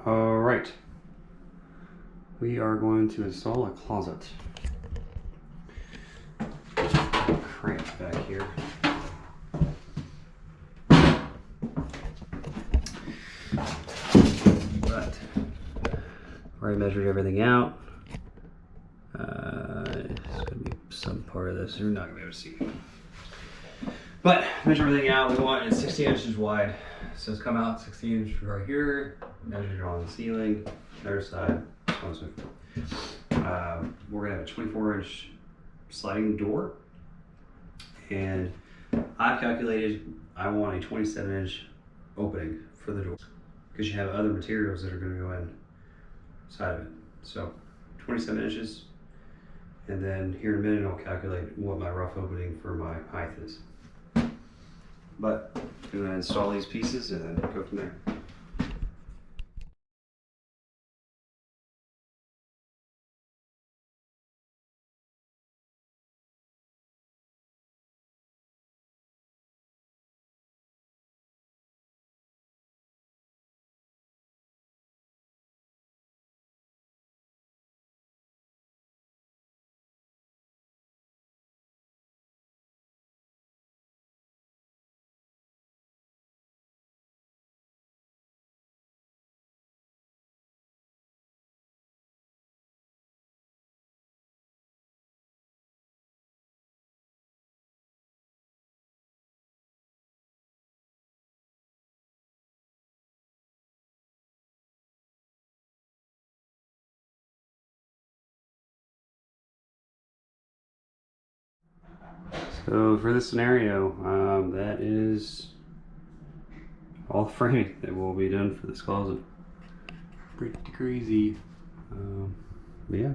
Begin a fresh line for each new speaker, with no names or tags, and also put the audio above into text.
All right, we are going to install a closet. Cramp back here. But already measured everything out. It's gonna be some part of this you're not gonna be able to see. But measure everything out. We want it 16 inches wide. So it's come out 16 inches right here. Measured on the ceiling, other side, so on and so forth. We're gonna have a 24-inch sliding door, and I've calculated I want a 27-inch opening for the door because you have other materials that are going to go inside of it. So 27 inches, and then here in a minute I'll calculate what my rough opening for my height is. But I'm going to install these pieces and then go from there. So for this scenario, that is all the framing that will be done for this closet. Pretty crazy, but yeah.